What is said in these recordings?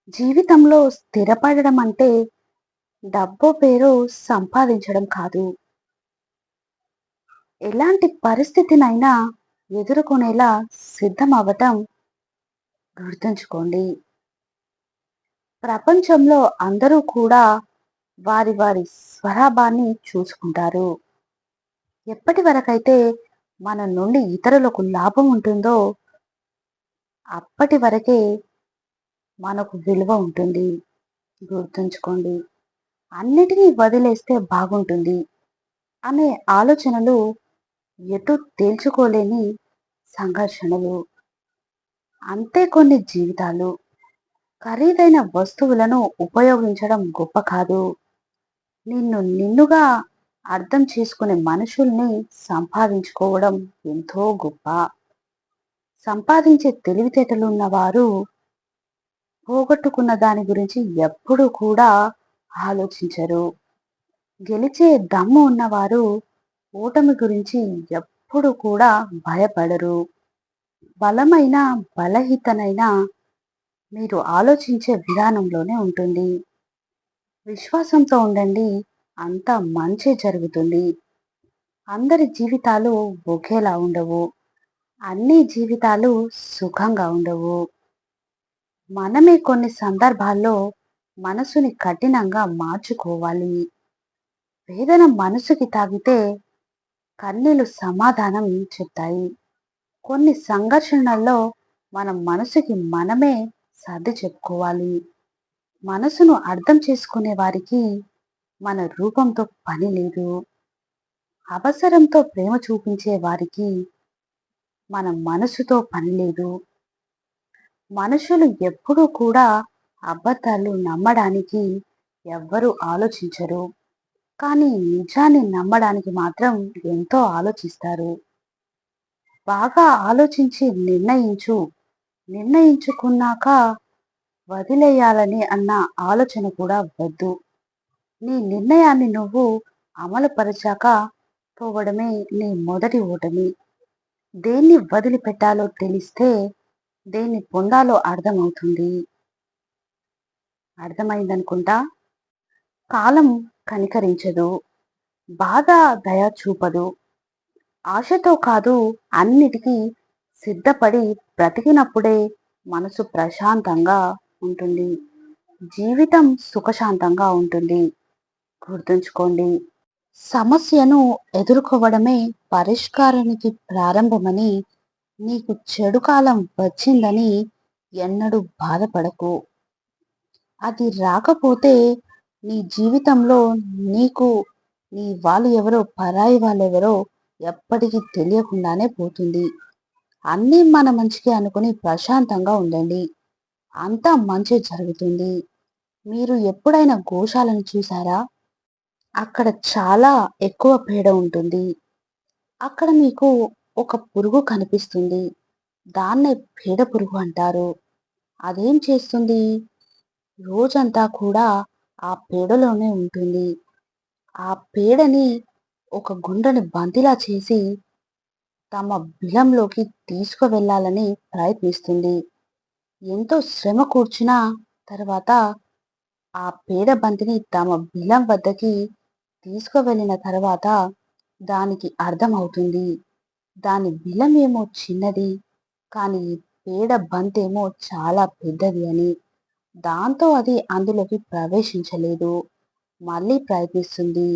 జీవితంలో స్థిరపడడం అంటే డబ్బో పేరో సంపాదించడం కాదు. ఎలాంటి పరిస్థితినైనా ఎదుర్కొనేలా సిద్ధమవ్వటం గుర్తుంచుకోండి. ప్రపంచంలో అందరూ కూడా వారి వారి స్వలాభాన్ని చూసుకుంటారు. ఎప్పటి వరకైతే మన నుండి ఇతరులకు లాభం ఉంటుందో అప్పటి వరకే మనకు విలువ ఉంటుంది. గుర్తుంచుకోండి. అన్నిటినీ వదిలేస్తే బాగుంటుంది అనే ఆలోచనలు ఎటు తేల్చుకోలేని సంఘర్షణలు. అంతే కొన్ని జీవితాలు. ఖరీదైన వస్తువులను ఉపయోగించడం గొప్ప కాదు. నిన్నుగా అర్థం చేసుకునే మనుషుల్ని సంపాదించుకోవడం ఎంతో గొప్ప. సంపాదించే తెలివితేటలున్న వారు పోగొట్టుకున్న దాని గురించి ఎప్పుడూ కూడా ఆలోచించరు. గెలిచే దమ్ము ఉన్నవారు ఓటమి గురించి ఎప్పుడు కూడా భయపడరు. బలమైన బలహీనతనైనా మీరు ఆలోచించే విధానంలోనే ఉంటుంది. విశ్వాసంతో ఉండండి. అంతా మంచే జరుగుతుంది. అందరి జీవితాలు ఒకేలా ఉండవు. అన్ని జీవితాలు సుఖంగా ఉండవు. మనమే కొన్ని సందర్భాల్లో మనసుని కఠినంగా మార్చుకోవాలి. వేదన మనసుకి తాగితే కన్నీళ్లు సమాధానం చెప్తాయి. కొన్ని సంఘర్షణల్లో మన మనసుకి మనమే సర్ది చెప్పుకోవాలి. మనసును అర్థం చేసుకునే వారికి మన రూపంతో పని లేదు. అవసరంతో ప్రేమ చూపించే వారికి మన మనసుతో పని లేదు. మనుషులు ఎప్పుడూ కూడా అబద్ధాలు నమ్మడానికి ఎవ్వరూ ఆలోచించరు. కానీ నిజాన్ని నమ్మడానికి మాత్రం ఎంతో ఆలోచిస్తారు. బాగా ఆలోచించి నిర్ణయించుకున్నాక వదిలేయాలని అన్న ఆలోచన కూడా వద్దు. నీ నిర్ణయాన్ని నువ్వు అమలుపరచాక పోవడమే నీ మొదటి ఓటమి. దేన్ని వదిలిపెట్టాలో తెలిస్తే దేన్ని పొందాలో అర్థమవుతుంది. అర్థమైందనుకుంటా. కాలం కనికరించదు. బాధ దయ చూపదు. ఆశతో కాదు, అన్నిటికీ సిద్ధపడి బ్రతికినప్పుడే మనసు ప్రశాంతంగా ఉంటుంది. జీవితం సుఖశాంతంగా ఉంటుంది. గుర్తుంచుకోండి. సమస్యను ఎదుర్కోవడమే పరిష్కారానికి ప్రారంభమని, నీకు చెడు కాలం వచ్చిందని ఎన్నడూ బాధపడకు. అది రాకపోతే నీ జీవితంలో నీకు నీ వాళ్ళు ఎవరో పరాయి వాళ్ళెవరో ఎప్పటికీ తెలియకుండానే పోతుంది. అన్నీ మన మంచికే అనుకుని ప్రశాంతంగా ఉండండి. అంతా మంచి జరుగుతుంది. మీరు ఎప్పుడైనా గోశాలను చూసారా? అక్కడ చాలా ఎక్కువ పేడ ఉంటుంది. అక్కడ మీకు ఒక పురుగు కనిపిస్తుంది. దాన్నే పేడ పురుగు అంటారు. అదేం చేస్తుంది? రోజంతా కూడా ఆ పేడలోనే ఉంటుంది. ఆ పేడని ఒక గుండ్రని బంతిలా చేసి తమ బిలంలోకి తీసుకువెళ్ళాలని ప్రయత్నిస్తుంది. ఎంతో శ్రమ కూర్చున్న తర్వాత ఆ పేడ బంతిని తమ బిలం వద్దకి తీసుకువెళ్ళిన తర్వాత దానికి అర్థమవుతుంది. దాని బిలం ఏమో చిన్నది, కానీ పేడ బంతేమో చాలా పెద్దది అని. దాంతో అది అందులోకి ప్రవేశించలేదు. మళ్ళీ ప్రయత్నిస్తుంది.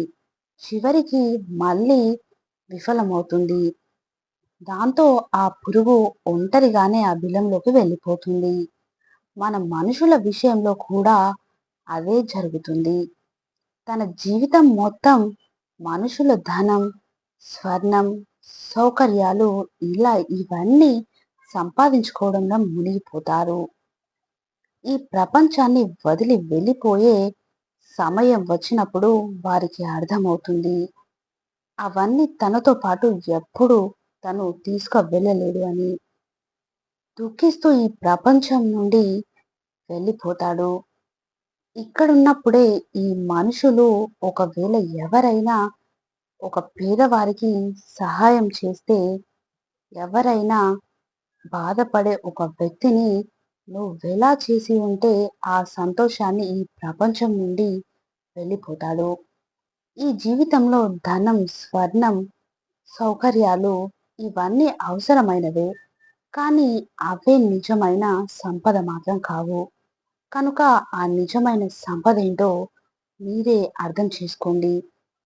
చివరికి మళ్ళీ విఫలమవుతుంది. దాంతో ఆ పురుగు ఒంటరిగానే ఆ బిలంలోకి వెళ్ళిపోతుంది. మన మనుషుల విషయంలో కూడా అదే జరుగుతుంది. తన జీవితం మొత్తం మనుషుల ధనం, స్వర్ణం, సౌకర్యాలు ఇలా ఇవన్నీ సంపాదించుకోవడంలో మునిగిపోతారు. ఈ ప్రపంచాన్ని వదిలి వెళ్ళిపోయే సమయం వచ్చినప్పుడు వారికి అర్థమవుతుంది. అవన్నీ తనతో పాటు ఎప్పుడు తను తీసుకువెళ్ళలేడు అని. దుఃఖిస్తూ ఈ ప్రపంచం నుండి వెళ్ళిపోతాడు. ఇక్కడున్నప్పుడే ఈ మనుషులు ఒకవేళ ఎవరైనా ఒక పేదవారికి సహాయం చేస్తే, ఎవరైనా బాధపడే ఒక వ్యక్తిని నువ్వెలా చేసి ఉంటే ఆ సంతోషాన్ని ఈ ప్రపంచం నుండి వెళ్ళిపోతాడు. ఈ జీవితంలో ధనం, స్వర్ణం, సౌకర్యాలు ఇవన్నీ అవసరమైనవే. కానీ అవే నిజమైన సంపద మాత్రం కావు. కనుక ఆ నిజమైన సంపదేంటో మీరే అర్థం చేసుకోండి.